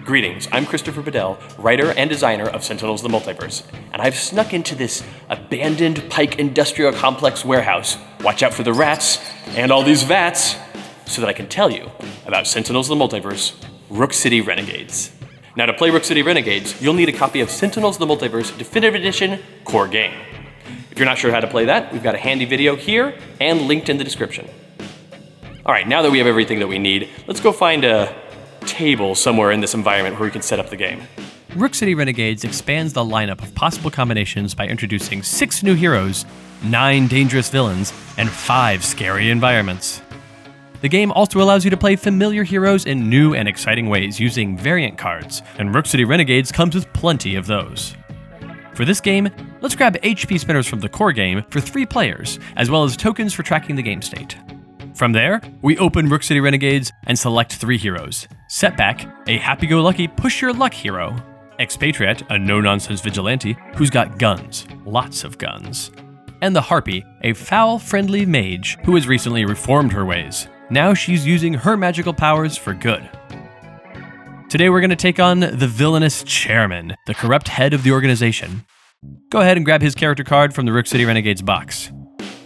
Greetings, I'm Christopher Badell, writer and designer of Sentinels the Multiverse, and I've snuck into this abandoned Pike Industrial Complex warehouse, watch out for the rats, and all these vats, so that I can tell you about Sentinels the Multiverse, Rook City Renegades. Now to play Rook City Renegades, you'll need a copy of Sentinels the Multiverse Definitive Edition Core Game. If you're not sure how to play that, we've got a handy video here and linked in the description. Alright, now that we have everything that we need, let's go find a table somewhere in this environment where we can set up the game. Rook City Renegades expands the lineup of possible combinations by introducing 6 new heroes, 9 dangerous villains, and 5 scary environments. The game also allows you to play familiar heroes in new and exciting ways using variant cards, and Rook City Renegades comes with plenty of those. For this game, let's grab HP spinners from the core game for 3 players, as well as tokens for tracking the game state. From there, we open Rook City Renegades and select 3 heroes. Setback, a happy-go-lucky push-your-luck hero. Expatriette, a no-nonsense vigilante who's got guns, lots of guns. And the Harpy, a foul-friendly mage who has recently reformed her ways. Now she's using her magical powers for good. Today we're going to take on the villainous Chairman, the corrupt head of the organization. Go ahead and grab his character card from the Rook City Renegades box.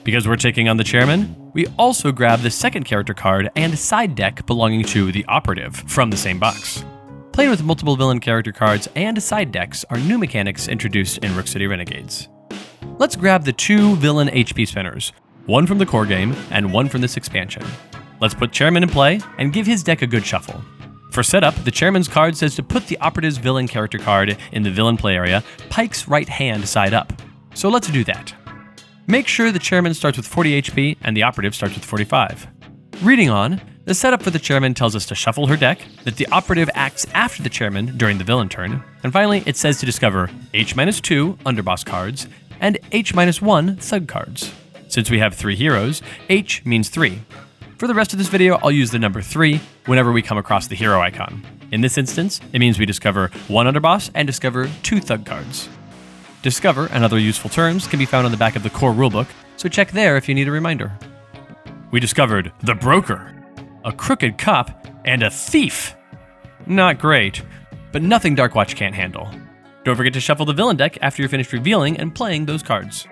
Because we're taking on the Chairman, we also grab the second character card and side deck belonging to the Operative from the same box. Playing with multiple villain character cards and side decks are new mechanics introduced in Rook City Renegades. Let's grab the 2 villain HP spinners, one from the core game and one from this expansion. Let's put Chairman in play and give his deck a good shuffle. For setup, the Chairman's card says to put the Operative's villain character card in the villain play area, Pike's right hand side up. So let's do that. Make sure the Chairman starts with 40 HP and the Operative starts with 45. Reading on, the setup for the Chairman tells us to shuffle her deck, that the Operative acts after the Chairman during the villain turn, and finally it says to discover H-2 underboss cards and H-1 thug cards. Since we have 3 heroes, H means 3. For the rest of this video, I'll use the number 3 whenever we come across the hero icon. In this instance, it means we discover 1 underboss and discover 2 thug cards. Discover and other useful terms can be found on the back of the core rulebook, so check there if you need a reminder. We discovered the Broker, a crooked cop, and a thief. Not great, but nothing Darkwatch can't handle. Don't forget to shuffle the villain deck after you're finished revealing and playing those cards.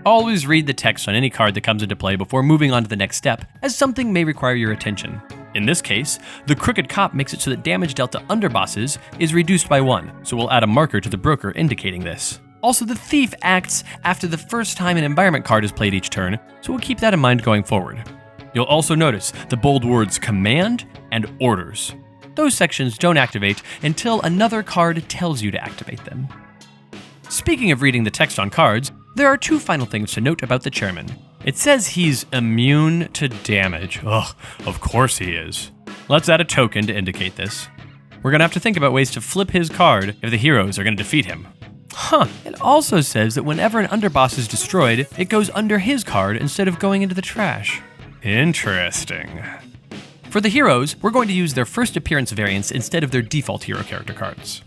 Always read the text on any card that comes into play before moving on to the next step, as something may require your attention. In this case, the Crooked Cop makes it so that damage dealt to underbosses is reduced by 1, so we'll add a marker to the Broker indicating this. Also, the Thief acts after the first time an environment card is played each turn, so we'll keep that in mind going forward. You'll also notice the bold words Command and Orders. Those sections don't activate until another card tells you to activate them. Speaking of reading the text on cards, there are 2 final things to note about the Chairman. It says he's immune to damage. Ugh, of course he is. Let's add a token to indicate this. We're gonna have to think about ways to flip his card if the heroes are gonna defeat him. It also says that whenever an underboss is destroyed, it goes under his card instead of going into the trash. Interesting. For the heroes, we're going to use their first appearance variants instead of their default hero character cards.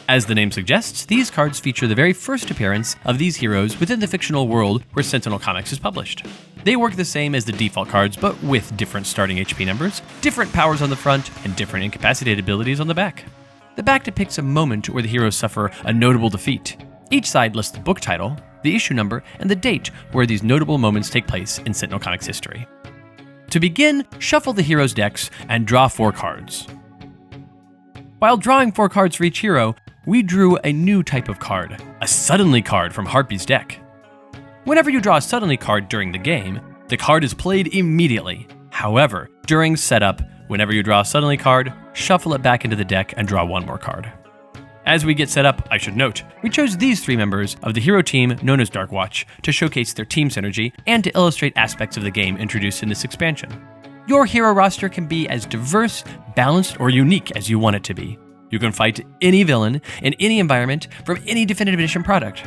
As the name suggests, these cards feature the very first appearance of these heroes within the fictional world where Sentinel Comics is published. They work the same as the default cards, but with different starting HP numbers, different powers on the front, and different incapacitated abilities on the back. The back depicts a moment where the heroes suffer a notable defeat. Each side lists the book title, the issue number, and the date where these notable moments take place in Sentinel Comics history. To begin, shuffle the heroes' decks and draw 4 cards. While drawing 4 cards for each hero, we drew a new type of card, a Suddenly card from Harpy's deck. Whenever you draw a Suddenly card during the game, the card is played immediately. However, during setup, whenever you draw a Suddenly card, shuffle it back into the deck and draw 1 more card. As we get set up, I should note, we chose these 3 members of the hero team known as Darkwatch to showcase their team synergy and to illustrate aspects of the game introduced in this expansion. Your hero roster can be as diverse, balanced, or unique as you want it to be. You can fight any villain in any environment from any Definitive Edition product.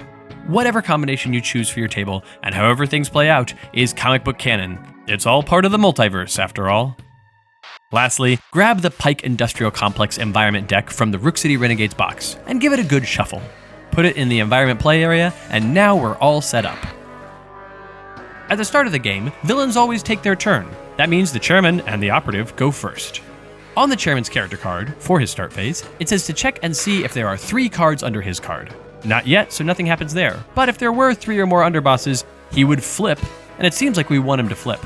Whatever combination you choose for your table, and however things play out, is comic book canon. It's all part of the multiverse, after all. Lastly, grab the Pike Industrial Complex environment deck from the Rook City Renegades box and give it a good shuffle. Put it in the environment play area, and now we're all set up. At the start of the game, villains always take their turn. That means the Chairman and the Operative go first. On the chairman's character card, for his start phase, it says to check and see if there are 3 cards under his card. Not yet, so nothing happens there. But if there were 3 or more underbosses, he would flip, and it seems like we want him to flip.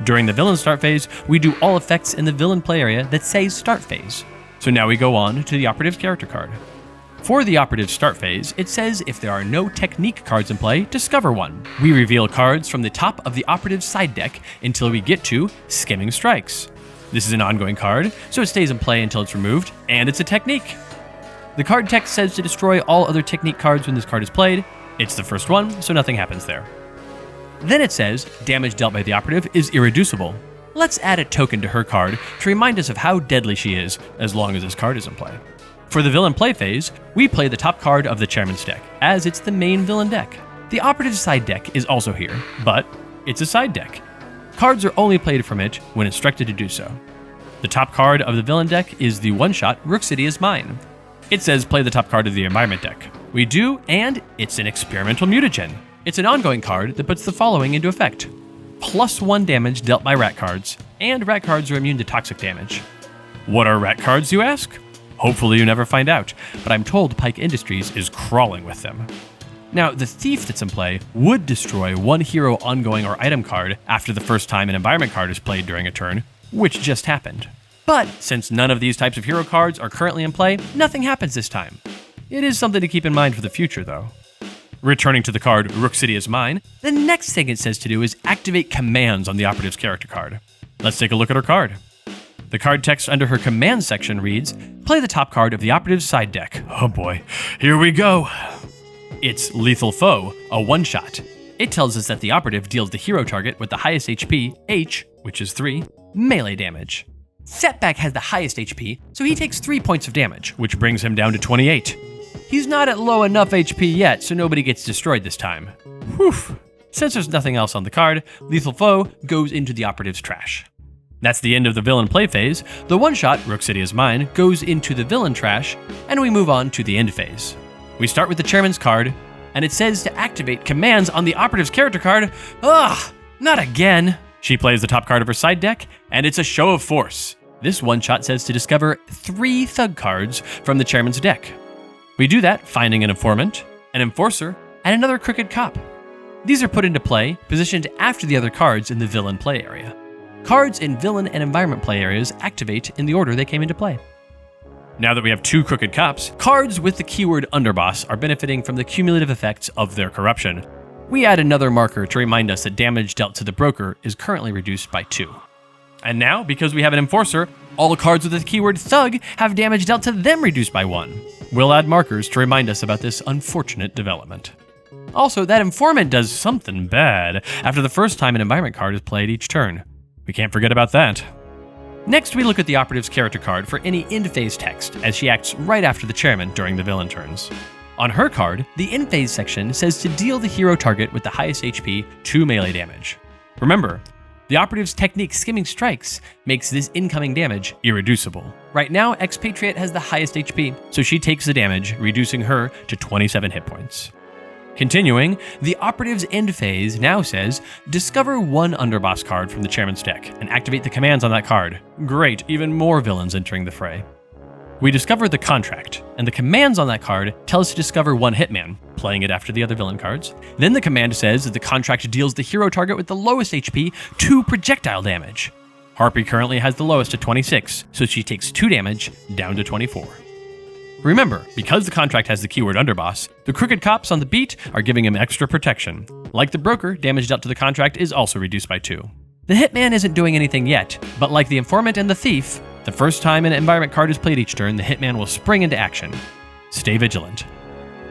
During the villain start phase, we do all effects in the villain play area that say start phase. So now we go on to the operative's character card. For the operative's start phase, it says if there are no technique cards in play, discover one. We reveal cards from the top of the operative's side deck until we get to Skimming Strikes. This is an ongoing card, so it stays in play until it's removed, and it's a technique. The card text says to destroy all other technique cards when this card is played. It's the first one, so nothing happens there. Then it says damage dealt by the operative is irreducible. Let's add a token to her card to remind us of how deadly she is, as long as this card is in play. For the villain play phase, we play the top card of the chairman's deck, as it's the main villain deck. The operative's side deck is also here, but it's a side deck. Cards are only played from it when instructed to do so. The top card of the villain deck is the one-shot Rook City is Mine. It says play the top card of the environment deck. We do, and it's an experimental mutagen. It's an ongoing card that puts the following into effect. +1 damage dealt by rat cards, and rat cards are immune to toxic damage. What are rat cards, you ask? Hopefully you never find out, but I'm told Pike Industries is crawling with them. Now, the Thief that's in play would destroy 1 hero ongoing or item card after the first time an environment card is played during a turn, which just happened. But since none of these types of hero cards are currently in play, nothing happens this time. It is something to keep in mind for the future, though. Returning to the card Rook City is Mine, the next thing it says to do is activate commands on the operative's character card. Let's take a look at her card. The card text under her command section reads, play the top card of the operative's side deck. Oh boy, here we go. It's Lethal Foe, a one-shot. It tells us that the operative deals the hero target with the highest HP, H, which is 3, melee damage. Setback has the highest HP, so he takes 3 points of damage, which brings him down to 28. He's not at low enough HP yet, so nobody gets destroyed this time. Whew. Since there's nothing else on the card, Lethal Foe goes into the operative's trash. That's the end of the villain play phase. The one-shot, Rook City is Mine, goes into the villain trash, and we move on to the end phase. We start with the chairman's card, and it says to activate commands on the operative's character card. Ugh, not again. She plays the top card of her side deck, and it's a show of force. This one-shot says to discover 3 thug cards from the chairman's deck. We do that finding an informant, an enforcer, and another crooked cop. These are put into play, positioned after the other cards in the villain play area. Cards in villain and environment play areas activate in the order they came into play. Now that we have 2 crooked cops, cards with the keyword underboss are benefiting from the cumulative effects of their corruption. We add another marker to remind us that damage dealt to the broker is currently reduced by 2. And now, because we have an enforcer, all cards with the keyword thug have damage dealt to them reduced by 1. We'll add markers to remind us about this unfortunate development. Also, that informant does something bad after the first time an environment card is played each turn. We can't forget about that. Next, we look at the operative's character card for any end-phase text, as she acts right after the chairman during the villain turns. On her card, the end-phase section says to deal the hero target with the highest HP 2 melee damage. Remember, the operative's technique Skimming Strikes makes this incoming damage irreducible. Right now, Expatriette has the highest HP, so she takes the damage, reducing her to 27 hit points. Continuing, the operative's end phase now says, discover 1 underboss card from the chairman's deck and activate the commands on that card. Great, even more villains entering the fray. We discover the contract, and the commands on that card tell us to discover 1 hitman, playing it after the other villain cards. Then the command says that the contract deals the hero target with the lowest HP 2 projectile damage. Harpy currently has the lowest at 26, so she takes 2 damage, down to 24. Remember, because the contract has the keyword underboss, the crooked cops on the beat are giving him extra protection. Like the broker, damage dealt to the contract is also reduced by 2. The hitman isn't doing anything yet, but like the informant and the thief, the first time an environment card is played each turn, the hitman will spring into action. Stay vigilant.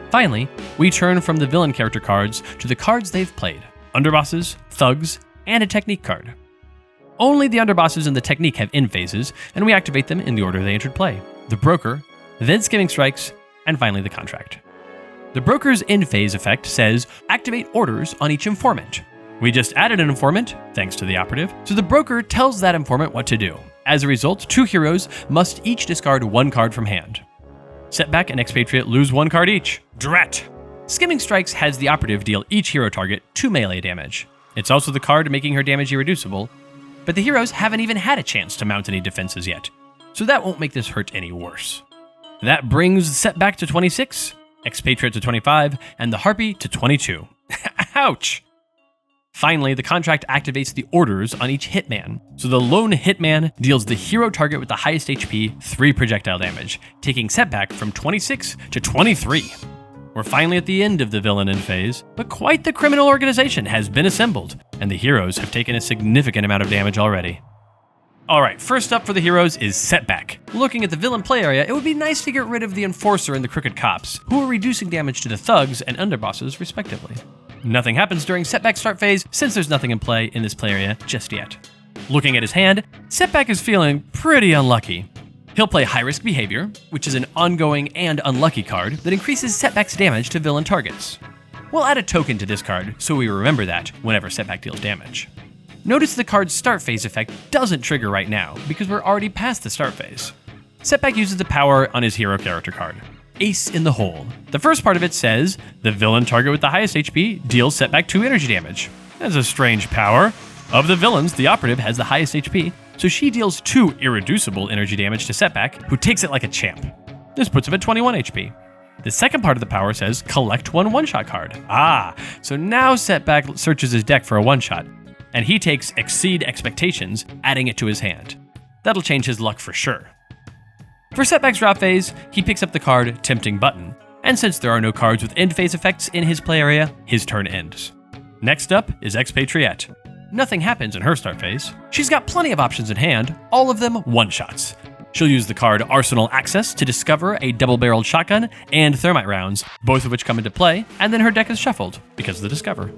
Finally, we turn from the villain character cards to the cards they've played: underbosses, thugs, and a technique card. Only the underbosses and the technique have end phases, and we activate them in the order they entered play: the broker, then Skimming Strikes, and finally the contract. The broker's end phase effect says activate orders on each informant. We just added an informant, thanks to the operative, so the broker tells that informant what to do. As a result, 2 heroes must each discard 1 card from hand. Setback and Expatriette lose 1 card each. Drat! Skimming Strikes has the operative deal each hero target 2 melee damage. It's also the card making her damage irreducible, but the heroes haven't even had a chance to mount any defenses yet. so that won't make this hurt any worse. That brings Setback to 26, Expatriette to 25, and the Harpy to 22. Ouch! Finally, the contract activates the orders on each hitman. So the lone hitman deals the hero target with the highest HP 3 projectile damage, taking Setback from 26 to 23. We're finally at the end of the villain end phase, but quite the criminal organization has been assembled, and the heroes have taken a significant amount of damage already. Alright, first up for the heroes is Setback. Looking at the villain play area, it would be nice to get rid of the Enforcer and the Crooked Cops, who are reducing damage to the thugs and underbosses respectively. Nothing happens during Setback's start phase, since there's nothing in play in this play area just yet. Looking at his hand, Setback is feeling pretty unlucky. He'll play High Risk Behavior, which is an ongoing and unlucky card that increases Setback's damage to villain targets. We'll add a token to this card, so we remember that whenever Setback deals damage. Notice the card's start phase effect doesn't trigger right now, because we're already past the start phase. Setback uses the power on his hero character card, Ace in the Hole. The first part of it says, the villain target with the highest HP deals Setback 2 energy damage. That's a strange power. Of the villains, the operative has the highest HP, so she deals 2 irreducible energy damage to Setback, who takes it like a champ. This puts him at 21 HP. The second part of the power says, collect 1 one-shot card. So now Setback searches his deck for a one-shot, and he takes Exceed Expectations, adding it to his hand. That'll change his luck for sure. For Setback's drop phase, he picks up the card Tempting Button, and since there are no cards with end phase effects in his play area, his turn ends. Next up is Expatriette. Nothing happens in her start phase. She's got plenty of options in hand, all of them one-shots. She'll use the card Arsenal Access to discover a double-barreled shotgun and thermite rounds, both of which come into play, and then her deck is shuffled because of the discover.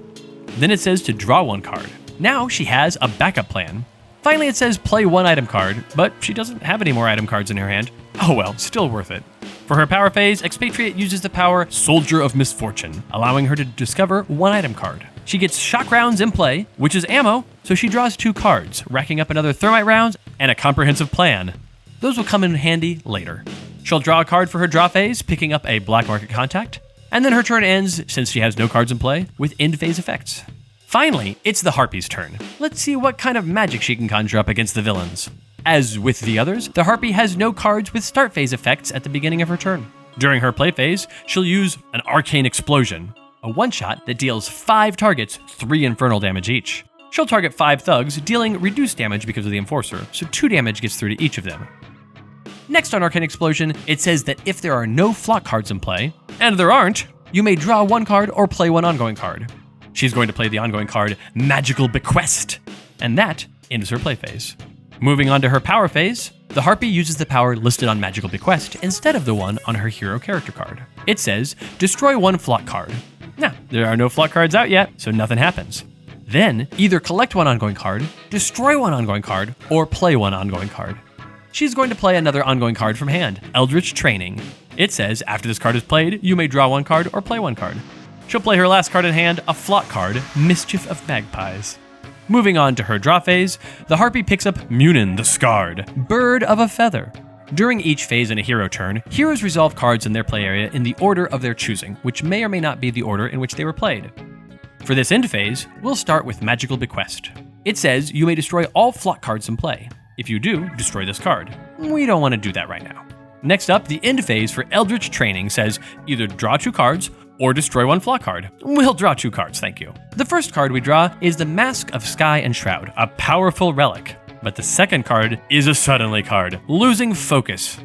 Then it says to draw 1 card. Now she has a backup plan. Finally, it says play 1 item card, but she doesn't have any more item cards in her hand. Oh well, still worth it. For her power phase, Expatriette uses the power Soldier of Misfortune, allowing her to discover 1 item card. She gets shock rounds in play, which is ammo, so she draws 2 cards, racking up another thermite rounds and a comprehensive plan. Those will come in handy later. She'll draw a card for her draw phase, picking up a black market contact, and then her turn ends, since she has no cards in play, with end phase effects. Finally, it's the Harpy's turn. Let's see what kind of magic she can conjure up against the villains. As with the others, the Harpy has no cards with start phase effects at the beginning of her turn. During her play phase, she'll use an Arcane Explosion, a one-shot that deals 5 targets 3 infernal damage each. She'll target 5 thugs, dealing reduced damage because of the Enforcer, so 2 damage gets through to each of them. Next on Arcane Explosion, it says that if there are no flock cards in play, and there aren't, you may draw 1 card or play 1 ongoing card. She's going to play the ongoing card Magical Bequest, and that ends her play phase. Moving on to her power phase, the Harpy uses the power listed on Magical Bequest instead of the one on her hero character card. It says, destroy 1 flock card. Now, there are no flock cards out yet, so nothing happens. Then, either collect 1 ongoing card, destroy 1 ongoing card, or play 1 ongoing card. She's going to play another ongoing card from hand, Eldritch Training. It says, after this card is played, you may draw 1 card or play 1 card. She'll play her last card in hand, a flock card, Mischief of Magpies. Moving on to her draw phase, the Harpy picks up Munin the Scarred, Bird of a Feather. During each phase in a hero turn, heroes resolve cards in their play area in the order of their choosing, which may or may not be the order in which they were played. For this end phase, we'll start with Magical Bequest. It says you may destroy all flock cards in play. If you do, destroy this card. We don't want to do that right now. Next up, the end phase for Eldritch Training says either draw 2 cards or destroy 1 flock card. We'll draw 2 cards, thank you. The first card we draw is the Mask of Sky and Shroud, a powerful relic. But the second card is a Suddenly card, Losing Focus.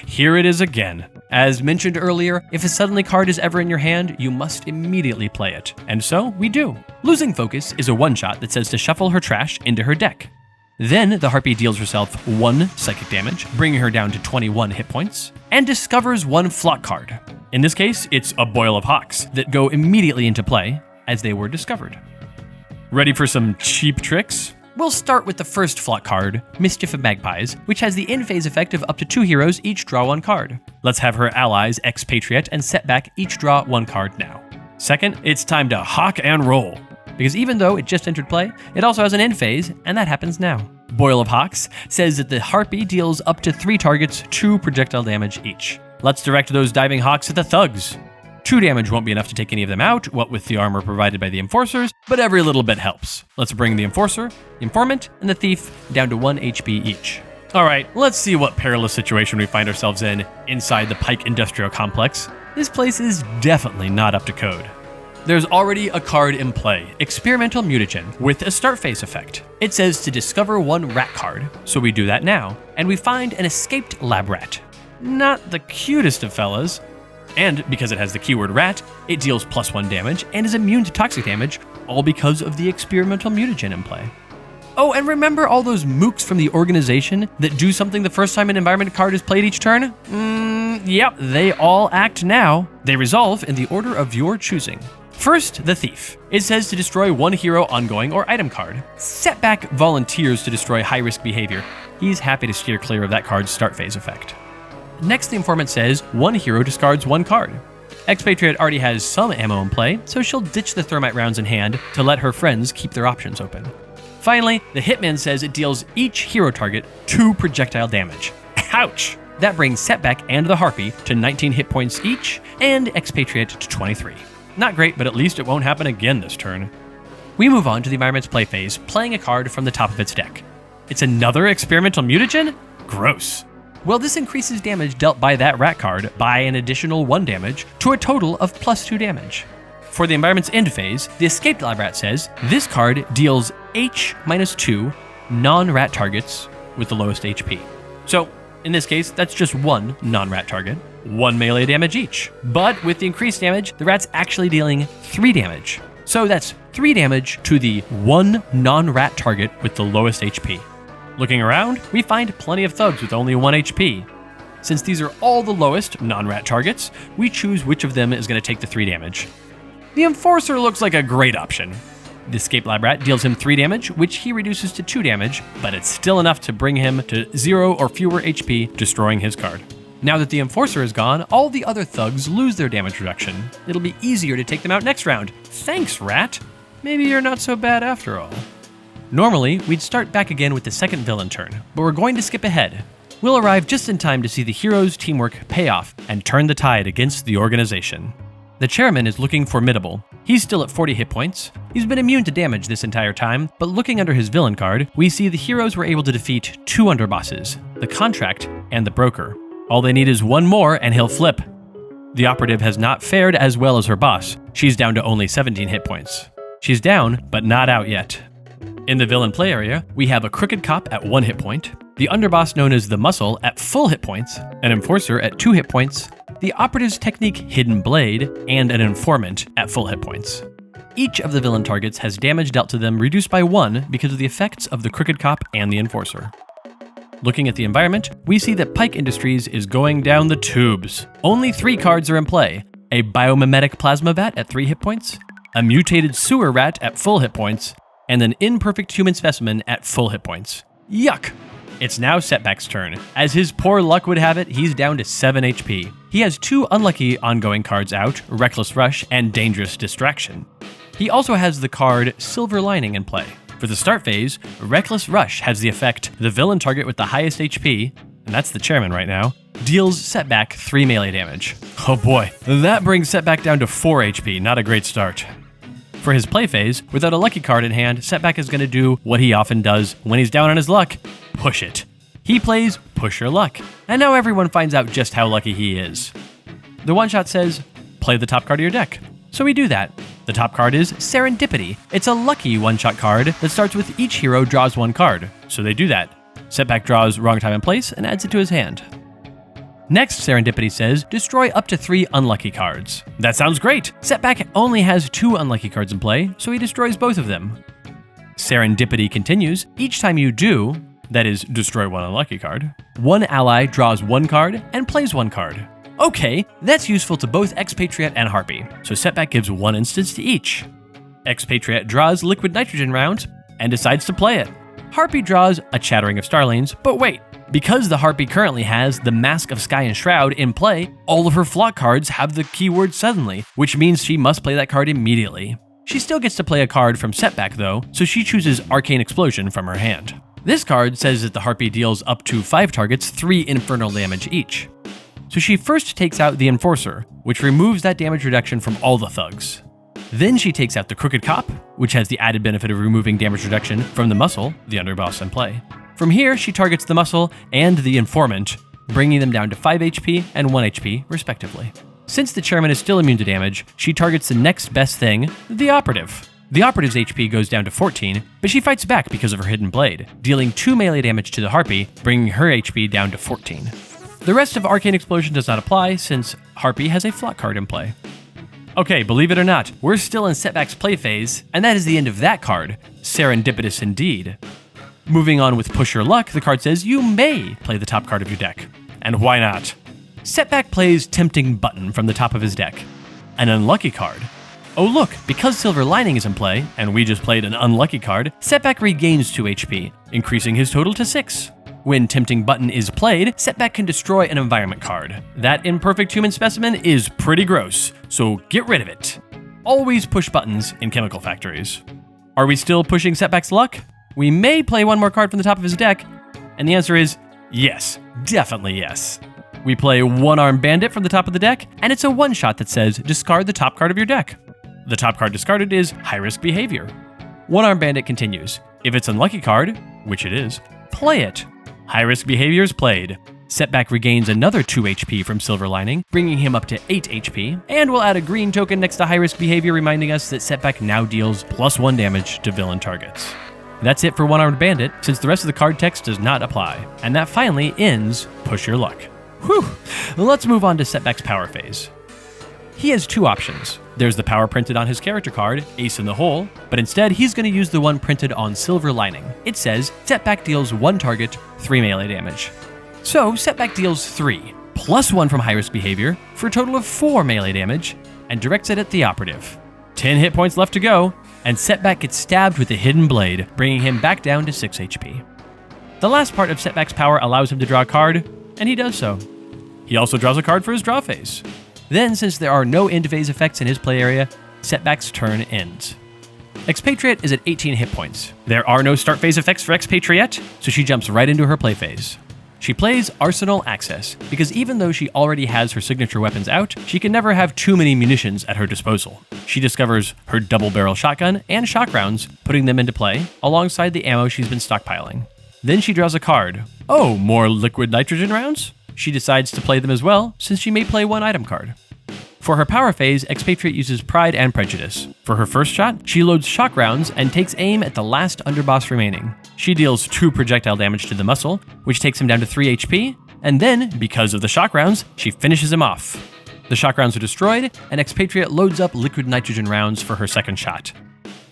Here it is again. As mentioned earlier, if a Suddenly card is ever in your hand, you must immediately play it. And so, we do. Losing Focus is a one-shot that says to shuffle her trash into her deck. Then, the Harpy deals herself 1 psychic damage, bringing her down to 21 hit points, and discovers 1 flock card. In this case, it's a Boil of Hawks that go immediately into play as they were discovered. Ready for some cheap tricks? We'll start with the first flock card, Mischief of Magpies, which has the end phase effect of up to 2 heroes each draw 1 card. Let's have her allies, Expatriette and Setback, each draw 1 card now. Second, it's time to hawk and roll, because even though it just entered play, it also has an end phase, and that happens now. Boil of Hawks says that the Harpy deals up to 3 targets 2 projectile damage each. Let's direct those diving hawks at the thugs. 2 damage won't be enough to take any of them out, what with the armor provided by the Enforcers, but every little bit helps. Let's bring the Enforcer, the Informant, and the Thief down to 1 HP each. Alright, let's see what perilous situation we find ourselves in inside the Pike Industrial Complex. This place is definitely not up to code. There's already a card in play, Experimental Mutagen, with a start phase effect. It says to discover one rat card, so we do that now, and we find an escaped lab rat. Not the cutest of fellas, and because it has the keyword rat, it deals +1 damage and is immune to toxic damage, all because of the Experimental Mutagen in play. Oh, and remember all those mooks from the organization that do something the first time an environment card is played each turn? Yep, they all act now. They resolve in the order of your choosing. First, the Thief. It says to destroy one hero, ongoing, or item card. Setback volunteers to destroy high-risk behavior. He's happy to steer clear of that card's start phase effect. Next, the Informant says one hero discards one card. Expatriette already has some ammo in play, so she'll ditch the thermite rounds in hand to let her friends keep their options open. Finally, the Hitman says it deals each hero target 2 projectile damage. Ouch! That brings Setback and the Harpy to 19 hit points each, and Expatriette to 23. Not great, but at least it won't happen again this turn. We move on to the environment's play phase, playing a card from the top of its deck. It's another Experimental Mutagen? Gross. Well, this increases damage dealt by that rat card by an additional 1 damage to a total of +2 damage. For the environment's end phase, the Escaped Lab Rat says, this card deals H-2 non-rat targets with the lowest HP. So, in this case, that's just 1 non-rat target, 1 melee damage each. But with the increased damage, the rat's actually dealing 3 damage. So that's 3 damage to the 1 non-rat target with the lowest HP. Looking around, we find plenty of thugs with only 1 HP. Since these are all the lowest non-rat targets, we choose which of them is going to take the 3 damage. The Enforcer looks like a great option. The Escape Lab Rat deals him 3 damage, which he reduces to 2 damage, but it's still enough to bring him to 0 or fewer HP, destroying his card. Now that the Enforcer is gone, all the other thugs lose their damage reduction. It'll be easier to take them out next round. Thanks, Rat! Maybe you're not so bad after all. Normally, we'd start back again with the second villain turn, but we're going to skip ahead. We'll arrive just in time to see the heroes' teamwork pay off and turn the tide against the organization. The chairman is looking formidable. He's still at 40 hit points. He's been immune to damage this entire time, but looking under his villain card, we see the heroes were able to defeat 2 underbosses, the Contract and the Broker. All they need is 1 more and he'll flip. The operative has not fared as well as her boss. She's down to only 17 hit points. She's down, but not out yet. In the villain play area, we have a Crooked Cop at 1 hit point, the underboss known as the Muscle at full hit points, an Enforcer at 2 hit points, the operative's technique Hidden Blade, and an Informant at full hit points. Each of the villain targets has damage dealt to them reduced by 1 because of the effects of the Crooked Cop and the Enforcer. Looking at the environment, we see that Pike Industries is going down the tubes. Only 3 cards are in play: a Biomimetic Plasma Vat at 3 hit points, a Mutated Sewer Rat at full hit points, and an Imperfect Human Specimen at full hit points. Yuck! It's now Setback's turn. As his poor luck would have it, he's down to 7 HP. He has 2 unlucky ongoing cards out, Reckless Rush and Dangerous Distraction. He also has the card Silver Lining in play. For the start phase, Reckless Rush has the effect the villain target with the highest HP, and that's the chairman right now, deals Setback 3 melee damage. Oh boy, that brings Setback down to 4 HP, not a great start. For his play phase, without a lucky card in hand, Setback is going to do what he often does when he's down on his luck: push it. He plays Push Your Luck, and now everyone finds out just how lucky he is. The one-shot says, play the top card of your deck. So we do that. The top card is Serendipity. It's a lucky one-shot card that starts with each hero draws 1 card. So they do that. Setback draws Wrong Time and Place and adds it to his hand. Next, Serendipity says, destroy up to 3 unlucky cards. That sounds great! Setback only has 2 unlucky cards in play, so he destroys both of them. Serendipity continues, each time you do, that is, destroy 1 unlucky card, 1 ally draws 1 card and plays 1 card. Okay, that's useful to both Expatriette and Harpy, so Setback gives 1 instance to each. Expatriette draws Liquid Nitrogen rounds and decides to play it. Harpy draws a Chattering of Starlings, but wait, because the Harpy currently has the Mask of Sky and Shroud in play, all of her flock cards have the keyword suddenly, which means she must play that card immediately. She still gets to play a card from Setback though, so she chooses Arcane Explosion from her hand. This card says that the Harpy deals up to 5 targets 3 infernal damage each. So she first takes out the Enforcer, which removes that damage reduction from all the thugs. Then she takes out the Crooked Cop, which has the added benefit of removing damage reduction from the muscle, the underboss in play. From here, she targets the muscle and the informant, bringing them down to 5 HP and 1 HP, respectively. Since the chairman is still immune to damage, she targets the next best thing, the operative. The operative's HP goes down to 14, but she fights back because of her hidden blade, dealing 2 melee damage to the Harpy, bringing her HP down to 14. The rest of Arcane Explosion does not apply, since Harpy has a flock card in play. Okay, believe it or not, we're still in Setback's play phase, and that is the end of that card. Serendipitous indeed. Moving on with Push Your Luck, the card says you may play the top card of your deck. And why not? Setback plays Tempting Button from the top of his deck. An unlucky card. Oh look, because Silver Lining is in play, and we just played an unlucky card, Setback regains 2 HP, increasing his total to 6. When Tempting Button is played, Setback can destroy an environment card. That imperfect human specimen is pretty gross, so get rid of it. Always push buttons in chemical factories. Are we still pushing Setback's luck? We may play one more card from the top of his deck, and the answer is yes, definitely yes. We play One-Armed Bandit from the top of the deck, and it's a one-shot that says discard the top card of your deck. The top card discarded is High Risk Behavior. One-Armed Bandit continues. If it's an unlucky card, which it is, play it. High Risk Behavior is played. Setback regains another 2 HP from Silver Lining, bringing him up to 8 HP, and we'll add a green token next to High Risk Behavior reminding us that Setback now deals +1 damage to villain targets. That's it for One-Armed Bandit, since the rest of the card text does not apply. And that finally ends Push Your Luck. Whew! Let's move on to Setback's power phase. He has 2 options. There's the power printed on his character card, Ace in the Hole, but instead he's going to use the one printed on Silver Lining. It says, Setback deals 1 target, 3 melee damage. So, Setback deals 3, +1 from High Risk Behavior, for a total of 4 melee damage, and directs it at the operative. 10 hit points left to go, and Setback gets stabbed with the hidden blade, bringing him back down to 6 HP. The last part of Setback's power allows him to draw a card, and he does so. He also draws a card for his draw phase. Then, since there are no end phase effects in his play area, Setback's turn ends. Expatriette is at 18 hit points. There are no start phase effects for Expatriette, so she jumps right into her play phase. She plays Arsenal Access, because even though she already has her signature weapons out, she can never have too many munitions at her disposal. She discovers her double-barrel shotgun and shock rounds, putting them into play, alongside the ammo she's been stockpiling. Then she draws a card. Oh, more liquid nitrogen rounds? She decides to play them as well, since she may play 1 item card. For her power phase, Expatriette uses Pride and Prejudice. For her first shot, she loads shock rounds and takes aim at the last underboss remaining. She deals 2 projectile damage to the muscle, which takes him down to 3 HP, and then, because of the shock rounds, she finishes him off. The shock rounds are destroyed, and Expatriette loads up liquid nitrogen rounds for her second shot.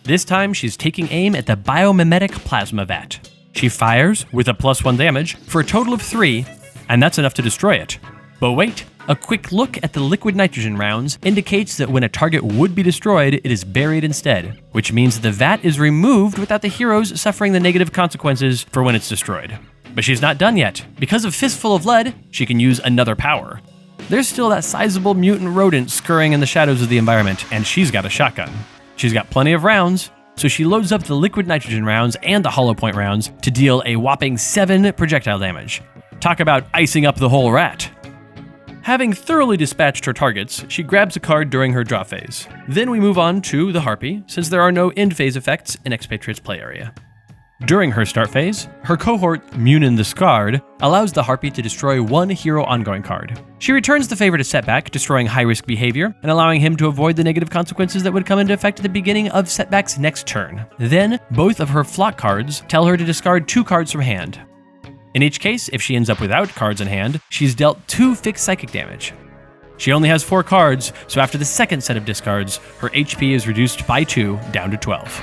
This time, she's taking aim at the biomimetic plasma vat. She fires with a +1 damage for a total of 3, and that's enough to destroy it. But wait, a quick look at the liquid nitrogen rounds indicates that when a target would be destroyed, it is buried instead, which means that the vat is removed without the heroes suffering the negative consequences for when it's destroyed. But she's not done yet. Because of Fistful of Lead, she can use another power. There's still that sizable mutant rodent scurrying in the shadows of the environment, and she's got a shotgun. She's got plenty of rounds, so she loads up the liquid nitrogen rounds and the hollow point rounds to deal a whopping 7 projectile damage. Talk about icing up the whole rat. Having thoroughly dispatched her targets, she grabs a card during her draw phase. Then we move on to the Harpy, since there are no end phase effects in Expatriette's play area. During her start phase, her cohort, Munin the Scarred, allows the Harpy to destroy 1 hero ongoing card. She returns the favor to Setback, destroying High Risk Behavior, and allowing him to avoid the negative consequences that would come into effect at the beginning of Setback's next turn. Then, both of her flock cards tell her to discard 2 cards from hand. In each case, if she ends up without cards in hand, she's dealt 2 fixed psychic damage. She only has 4 cards, so after the second set of discards, her HP is reduced by 2 down to 12.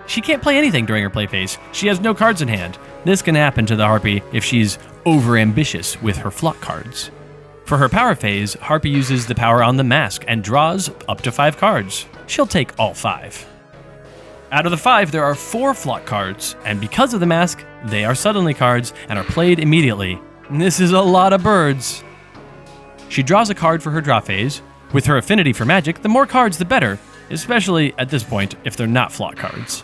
She can't play anything during her play phase. She has no cards in hand. This can happen to the Harpy if she's overambitious with her flock cards. For her power phase, Harpy uses the power on the mask and draws up to 5 cards. She'll take all 5. Out of the 5, there are 4 flock cards, and because of the mask, they are suddenly cards and are played immediately. This is a lot of birds. She draws a card for her draw phase. With her affinity for magic, the more cards the better, especially at this point if they're not flock cards.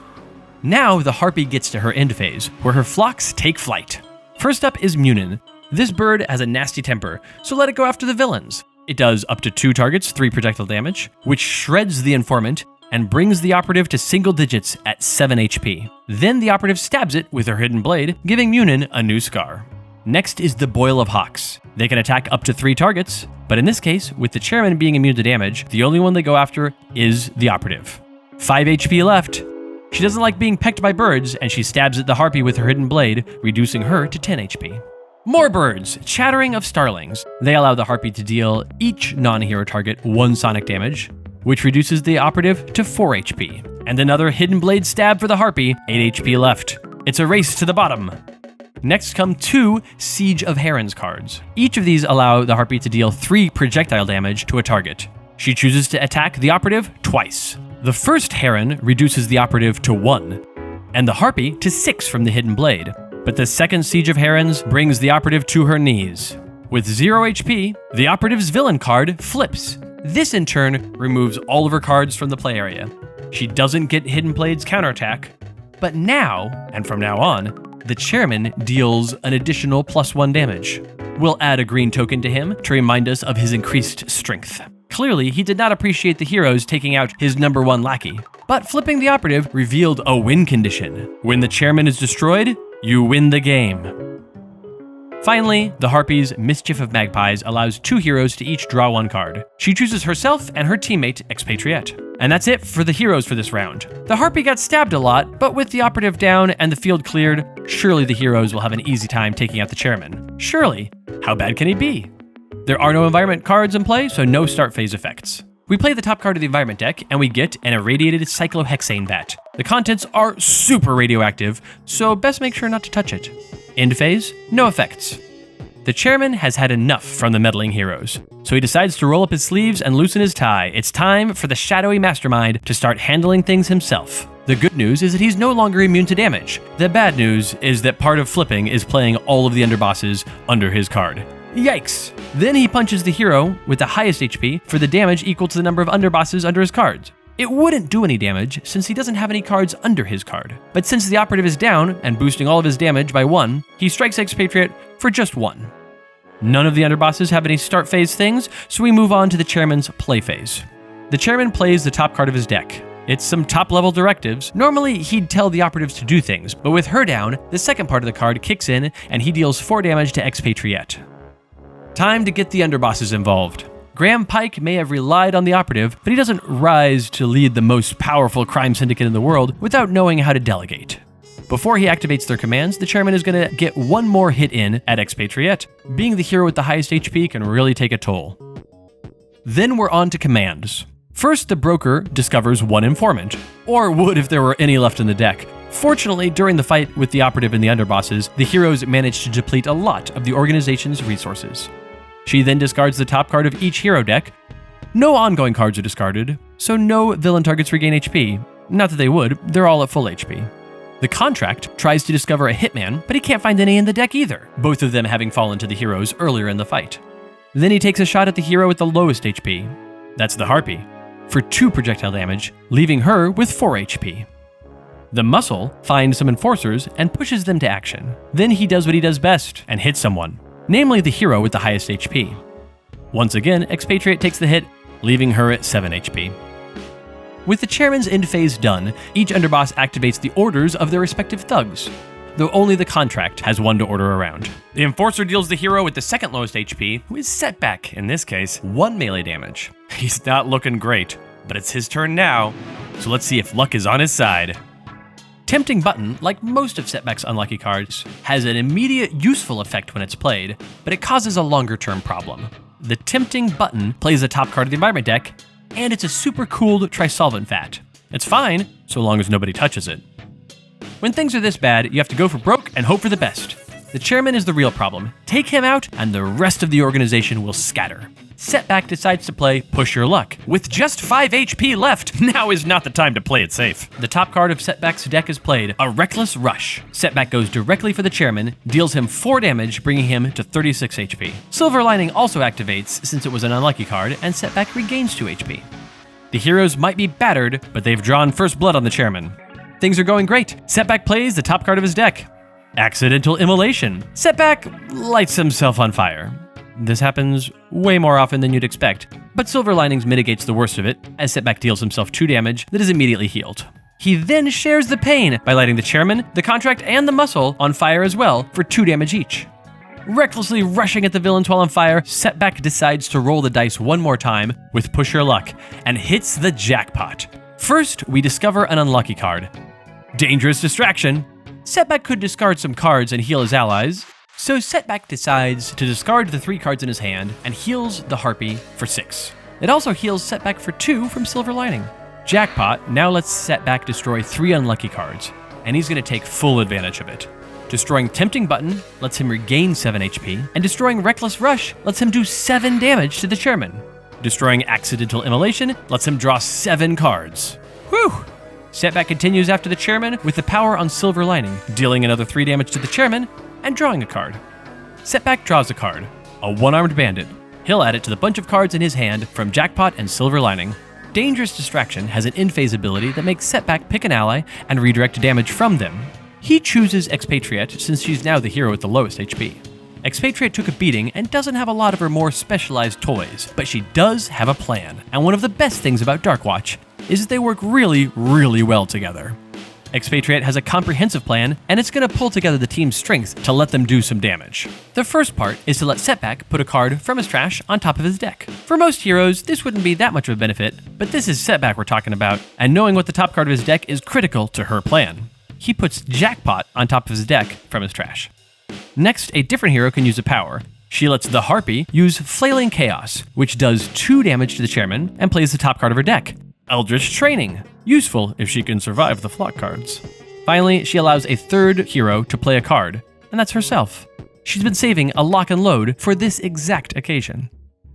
Now the Harpy gets to her end phase, where her flocks take flight. First up is Munin. This bird has a nasty temper, so let it go after the villains. It does up to 2 targets, 3 projectile damage, which shreds the informant and brings the operative to single digits at 7 HP. Then the operative stabs it with her hidden blade, giving Munin a new scar. Next is the Boil of Hawks. They can attack up to 3 targets, but in this case, with the chairman being immune to damage, the only one they go after is the operative. 5 HP left. She doesn't like being pecked by birds, and she stabs at the Harpy with her hidden blade, reducing her to 10 HP. More birds, chattering of starlings. They allow the Harpy to deal each non-hero target 1 sonic damage, which reduces the operative to 4 HP. And another hidden blade stab for the Harpy, 8 HP left. It's a race to the bottom. Next come 2 Siege of Herons cards. Each of these allow the Harpy to deal 3 projectile damage to a target. She chooses to attack the operative twice. The first Heron reduces the operative to 1, and the Harpy to 6 from the hidden blade. But the second Siege of Herons brings the operative to her knees. With 0 HP, the operative's villain card flips. This in turn removes all of her cards from the play area. She doesn't get Hidden Blade's counterattack, but now, and from now on, the chairman deals an additional +1 damage. We'll add a green token to him to remind us of his increased strength. Clearly, he did not appreciate the heroes taking out his number 1 lackey. But flipping the operative revealed a win condition. When the chairman is destroyed, you win the game. Finally, the Harpy's Mischief of Magpies allows 2 heroes to each draw 1 card. She chooses herself and her teammate, Expatriette. And that's it for the heroes for this round. The Harpy got stabbed a lot, but with the operative down and the field cleared, surely the heroes will have an easy time taking out the chairman. Surely. How bad can he be? There are no environment cards in play, so no start phase effects. We play the top card of the environment deck, and we get an irradiated cyclohexane vat. The contents are super radioactive, so best make sure not to touch it. End phase, no effects. The chairman has had enough from the meddling heroes, so he decides to roll up his sleeves and loosen his tie. It's time for the shadowy mastermind to start handling things himself. The good news is that he's no longer immune to damage. The bad news is that part of flipping is playing all of the underbosses under his card. Yikes! Then he punches the hero with the highest HP for the damage equal to the number of underbosses under his cards. It wouldn't do any damage since he doesn't have any cards under his card. But since the operative is down and boosting all of his damage by 1, he strikes Expatriette for just 1. None of the underbosses have any start phase things, so we move on to the chairman's play phase. The chairman plays the top card of his deck. It's some top level directives. Normally he'd tell the operatives to do things, but with her down, the second part of the card kicks in and he deals 4 damage to Expatriette. Time to get the underbosses involved. Graham Pike may have relied on the operative, but he doesn't rise to lead the most powerful crime syndicate in the world without knowing how to delegate. Before he activates their commands, the chairman is going to get 1 more hit in at Expatriette. Being the hero with the highest HP can really take a toll. Then we're on to commands. First, the broker discovers 1 informant, or would if there were any left in the deck. Fortunately, during the fight with the operative and the underbosses, the heroes managed to deplete a lot of the organization's resources. She then discards the top card of each hero deck. No ongoing cards are discarded, so no villain targets regain HP. Not that they would, they're all at full HP. The contract tries to discover a hitman, but he can't find any in the deck either, both of them having fallen to the heroes earlier in the fight. Then he takes a shot at the hero with the lowest HP. That's the Harpy, for 2 projectile damage, leaving her with 4 HP. The Muscle finds some enforcers and pushes them to action. Then he does what he does best and hits someone, namely the hero with the highest HP. Once again, Expatriate takes the hit, leaving her at 7 HP. With the chairman's end phase done, each underboss activates the orders of their respective thugs, though only the contract has 1 to order around. The enforcer deals the hero with the second lowest HP, who is Setback, in this case, 1 melee damage. He's not looking great, but it's his turn now, so let's see if luck is on his side. Tempting Button, like most of Setback's unlucky cards, has an immediate useful effect when it's played, but it causes a longer-term problem. The Tempting Button plays the top card of the environment deck, and it's a super cooled Trisolvent vat. It's fine, so long as nobody touches it. When things are this bad, you have to go for broke and hope for the best. The chairman is the real problem. Take him out, and the rest of the organization will scatter. Setback decides to play Push Your Luck. With just 5 HP left, now is not the time to play it safe. The top card of Setback's deck is played, a Reckless Rush. Setback goes directly for the chairman, deals him 4 damage, bringing him to 36 HP. Silver Lining also activates since it was an unlucky card, and Setback regains 2 HP. The heroes might be battered, but they've drawn first blood on the chairman. Things are going great. Setback plays the top card of his deck. Accidental Immolation. Setback lights himself on fire. This happens way more often than you'd expect, but Silver Linings mitigates the worst of it, as Setback deals himself 2 damage that is immediately healed. He then shares the pain by lighting the chairman, the contract, and the muscle on fire as well for 2 damage each. Recklessly rushing at the villains while on fire, Setback decides to roll the dice one more time with Push Your Luck and hits the jackpot. First, we discover an unlucky card. Dangerous Distraction. Setback could discard some cards and heal his allies, so Setback decides to discard the 3 cards in his hand and heals the Harpy for 6. It also heals Setback for 2 from Silver Lining. Jackpot now lets Setback destroy 3 unlucky cards, and he's going to take full advantage of it. Destroying Tempting Button lets him regain 7 HP, and destroying Reckless Rush lets him do 7 damage to the chairman. Destroying Accidental Immolation lets him draw 7 cards. Whew! Setback continues after the chairman with the power on Silver Lining, dealing another 3 damage to the chairman and drawing a card. Setback draws a card, a one-armed bandit. He'll add it to the bunch of cards in his hand from Jackpot and Silver Lining. Dangerous Distraction has an in-phase ability that makes Setback pick an ally and redirect damage from them. He chooses Expatriette since she's now the hero with the lowest HP. Expatriette took a beating and doesn't have a lot of her more specialized toys, but she does have a plan, and one of the best things about Darkwatch is that they work really, really well together. Expatriette has a comprehensive plan, and it's going to pull together the team's strength to let them do some damage. The first part is to let Setback put a card from his trash on top of his deck. For most heroes, this wouldn't be that much of a benefit, but this is Setback we're talking about, and knowing what the top card of his deck is critical to her plan. He puts Jackpot on top of his deck from his trash. Next, a different hero can use a power. She lets the Harpy use Flailing Chaos, which does 2 damage to the chairman and plays the top card of her deck. Eldritch Training, useful if she can survive the flock cards. Finally, she allows a third hero to play a card, and that's herself. She's been saving a lock and load for this exact occasion.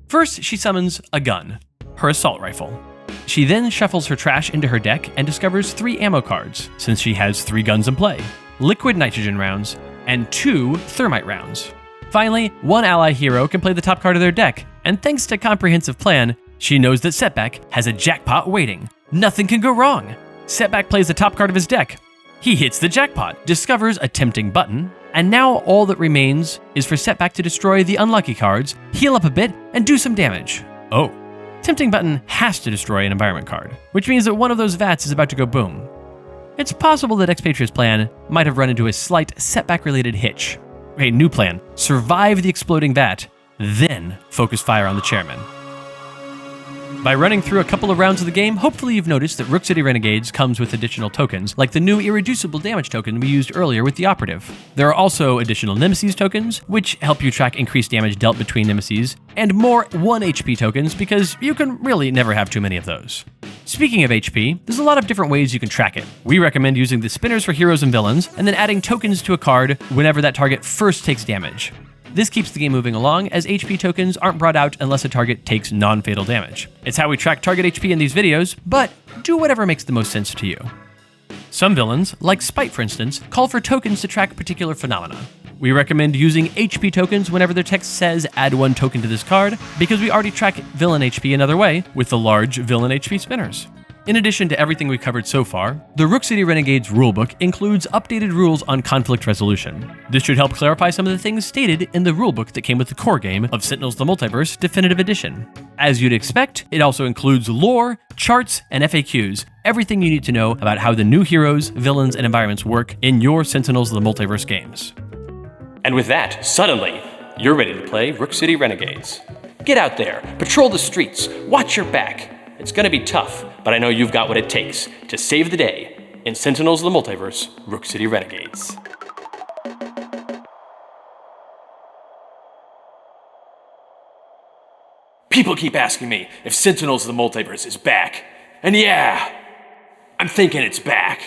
First, she summons a gun, her assault rifle. She then shuffles her trash into her deck and discovers 3 ammo cards, since she has 3 guns in play, liquid nitrogen rounds, and 2 thermite rounds. Finally, one ally hero can play the top card of their deck, and thanks to Comprehensive Plan, she knows that Setback has a jackpot waiting. Nothing can go wrong. Setback plays the top card of his deck. He hits the jackpot, discovers a Tempting Button, and now all that remains is for Setback to destroy the unlucky cards, heal up a bit, and do some damage. Oh. Tempting Button has to destroy an environment card, which means that one of those vats is about to go boom. It's possible that Expatriate's plan might have run into a slight Setback-related hitch. Okay, new plan. Survive the exploding vat, then focus fire on the chairman. By running through a couple of rounds of the game, hopefully you've noticed that Rook City Renegades comes with additional tokens, like the new irreducible damage token we used earlier with the operative. There are also additional Nemesis tokens, which help you track increased damage dealt between Nemesis, and more 1 HP tokens because you can really never have too many of those. Speaking of HP, there's a lot of different ways you can track it. We recommend using the spinners for heroes and villains, and then adding tokens to a card whenever that target first takes damage. This keeps the game moving along, as HP tokens aren't brought out unless a target takes non-fatal damage. It's how we track target HP in these videos, but do whatever makes the most sense to you. Some villains, like Spite for instance, call for tokens to track particular phenomena. We recommend using HP tokens whenever their text says add 1 token to this card, because we already track villain HP another way with the large villain HP spinners. In addition to everything we covered so far, the Rook City Renegades rulebook includes updated rules on conflict resolution. This should help clarify some of the things stated in the rulebook that came with the core game of Sentinels the Multiverse Definitive Edition. As you'd expect, it also includes lore, charts, and FAQs, everything you need to know about how the new heroes, villains, and environments work in your Sentinels the Multiverse games. And with that, suddenly, you're ready to play Rook City Renegades. Get out there, patrol the streets, watch your back. It's gonna be tough, but I know you've got what it takes to save the day in Sentinels of the Multiverse, Rook City Renegades. People keep asking me if Sentinels of the Multiverse is back. And yeah, I'm thinking it's back.